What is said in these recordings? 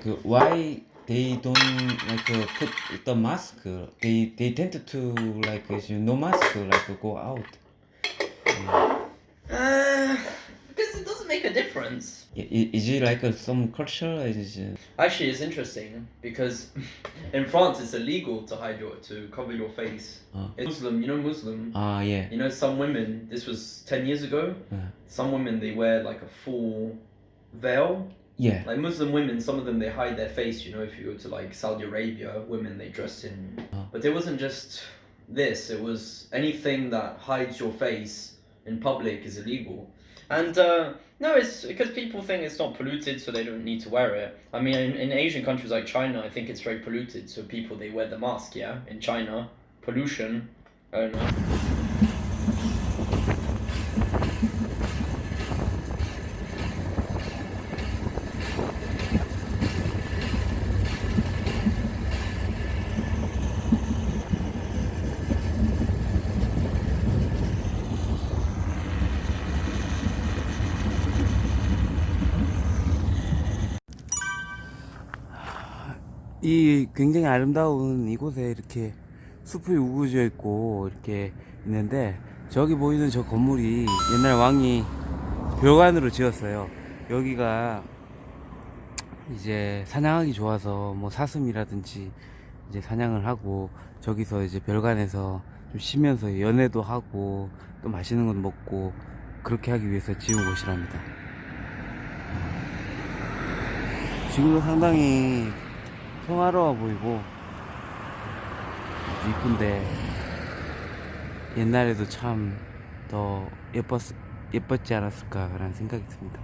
Why they don't put the mask? They tend to no mask go out. Because it doesn't make a difference. Is it some culture? Actually, it's interesting because in France it's illegal to cover your face. It's Muslim, Muslim. Yeah. Some women. This was 10 years ago. Yeah. Some women they wear like a full veil. Yeah. Like Muslim women, some of them they hide their face. If you go to like Saudi Arabia, women they dress in. But it wasn't just this. It was anything that hides your face in public is illegal. And no, it's because people think it's not polluted, so they don't need to wear it. I mean, in Asian countries like China, I think it's very polluted, so people they wear the mask. Yeah, in China, pollution. I don't know. 이 굉장히 아름다운 이곳에 이렇게 숲이 우거져 있고 이렇게 있는데, 저기 보이는 저 건물이 옛날 왕이 벼관으로 지었어요. 여기가 이제 사냥하기 좋아서 뭐 사슴이라든지 이제 사냥을 하고, 저기서 이제 별관에서 좀 쉬면서 연애도 하고 또 맛있는 것 먹고 그렇게 하기 위해서 지은 곳이랍니다. 지금도 상당히 평화로워 보이고 이쁜데, 옛날에도 참 더 예뻤지 않았을까 라는 생각이 듭니다.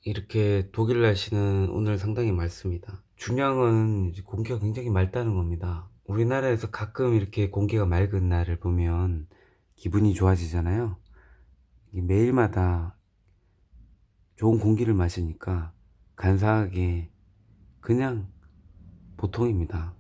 이렇게 독일 날씨는 오늘 상당히 맑습니다. 중요한 건 이제 공기가 굉장히 맑다는 겁니다. 우리나라에서 가끔 이렇게 공기가 맑은 날을 보면 기분이 좋아지잖아요. 매일마다 좋은 공기를 마시니까 간사하게 그냥 보통입니다.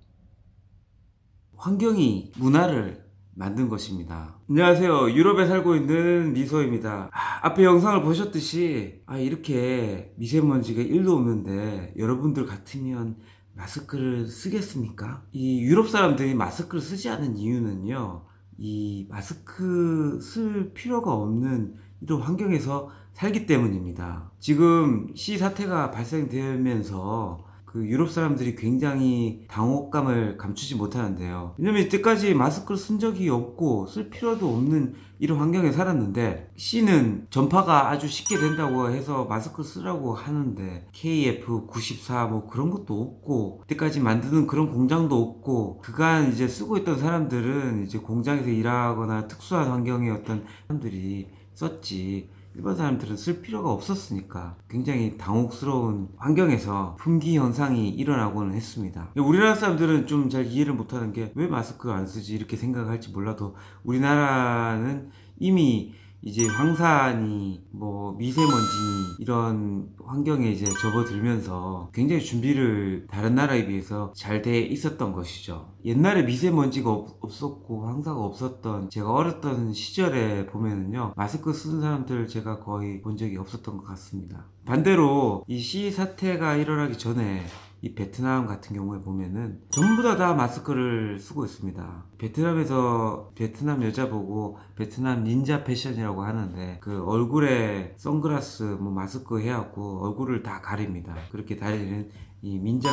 환경이 문화를 만든 것입니다. 안녕하세요. 유럽에 살고 있는 미소입니다. 앞에 영상을 보셨듯이 이렇게 미세먼지가 1도 없는데 여러분들 같으면 마스크를 쓰겠습니까? 이 유럽 사람들이 마스크를 쓰지 않은 이유는요, 이 마스크 쓸 필요가 없는 이런 환경에서 살기 때문입니다. 지금 시 사태가 발생되면서 유럽 사람들이 굉장히 당혹감을 감추지 못하는데요. 왜냐면 이때까지 마스크를 쓴 적이 없고 쓸 필요도 없는 이런 환경에 살았는데, C는 전파가 아주 쉽게 된다고 해서 마스크를 쓰라고 하는데 KF94 뭐 그런 것도 없고, 이때까지 만드는 그런 공장도 없고, 그간 이제 쓰고 있던 사람들은 이제 공장에서 일하거나 특수한 환경의 어떤 사람들이 썼지, 일반 사람들은 쓸 필요가 없었으니까 굉장히 당혹스러운 환경에서 품귀 현상이 일어나고는 했습니다. 우리나라 사람들은 좀 잘 이해를 못하는 게, 왜 마스크 안 쓰지 이렇게 생각할지 몰라도, 우리나라는 이미 이제 황사니 뭐 미세먼지니 이런 환경에 이제 접어들면서 굉장히 준비를 다른 나라에 비해서 잘 돼 있었던 것이죠. 옛날에 미세먼지가 없었고 황사가 없었던 제가 어렸던 시절에 보면은요, 마스크 쓰는 사람들 제가 거의 본 적이 없었던 것 같습니다. 반대로 이 시 사태가 일어나기 전에 이 베트남 같은 경우에 보면은 전부 다 마스크를 쓰고 있습니다. 베트남에서 베트남 여자 보고 베트남 닌자 패션이라고 하는데, 얼굴에 선글라스 뭐 마스크 해갖고 얼굴을 다 가립니다. 그렇게 다니는 이 민자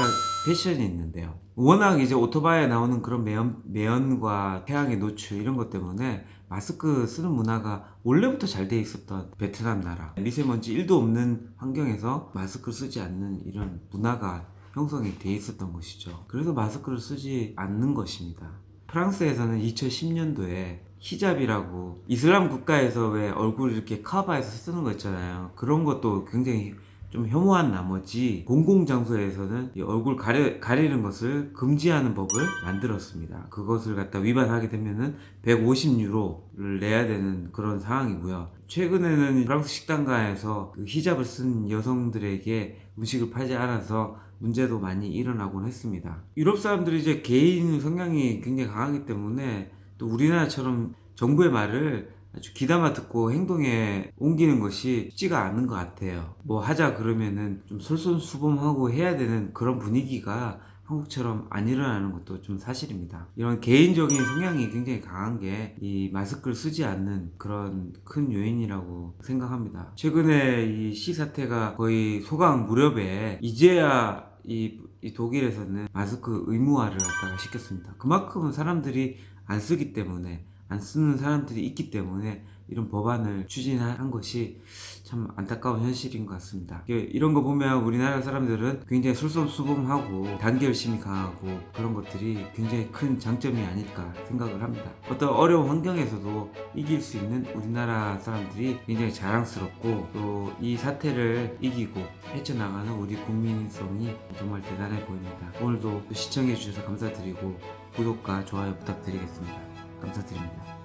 패션이 있는데요. 워낙 이제 오토바이에 나오는 그런 매연과 태양의 노출 이런 것 때문에 마스크 쓰는 문화가 원래부터 잘 돼 있었던 베트남 나라, 미세먼지 1도 없는 환경에서 마스크를 쓰지 않는 이런 문화가 형성이 돼 있었던 것이죠. 그래서 마스크를 쓰지 않는 것입니다. 프랑스에서는 2010년도에 히잡이라고 이슬람 국가에서 왜 얼굴 이렇게 커버해서 쓰는 거 있잖아요. 그런 것도 굉장히 좀 혐오한 나머지 공공장소에서는 이 얼굴 가리는 것을 금지하는 법을 만들었습니다. 그것을 갖다 위반하게 되면은 150유로를 내야 되는 그런 상황이고요. 최근에는 프랑스 식당가에서 히잡을 쓴 여성들에게 음식을 팔지 않아서 문제도 많이 일어나곤 했습니다. 유럽 사람들이 이제 개인 성향이 굉장히 강하기 때문에 또 우리나라처럼 정부의 말을 아주 귀담아 듣고 행동에 옮기는 것이 쉽지가 않은 것 같아요. 뭐 하자 그러면은 좀 솔선수범하고 해야 되는 그런 분위기가 한국처럼 안 일어나는 것도 좀 사실입니다. 이런 개인적인 성향이 굉장히 강한 게 이 마스크를 쓰지 않는 그런 큰 요인이라고 생각합니다. 최근에 이 시 사태가 거의 소강 무렵에 이제야 이 독일에서는 마스크 의무화를 갖다가 시켰습니다. 그만큼은 사람들이 안 쓰기 때문에, 안 쓰는 사람들이 있기 때문에 이런 법안을 추진한 것이 참 안타까운 현실인 것 같습니다. 이런 거 보면 우리나라 사람들은 굉장히 솔선수범하고 단결심이 강하고 그런 것들이 굉장히 큰 장점이 아닐까 생각을 합니다. 어떤 어려운 환경에서도 이길 수 있는 우리나라 사람들이 굉장히 자랑스럽고 또 이 사태를 이기고 헤쳐나가는 우리 국민성이 정말 대단해 보입니다. 오늘도 시청해 주셔서 감사드리고 구독과 좋아요 부탁드리겠습니다. 감사드립니다.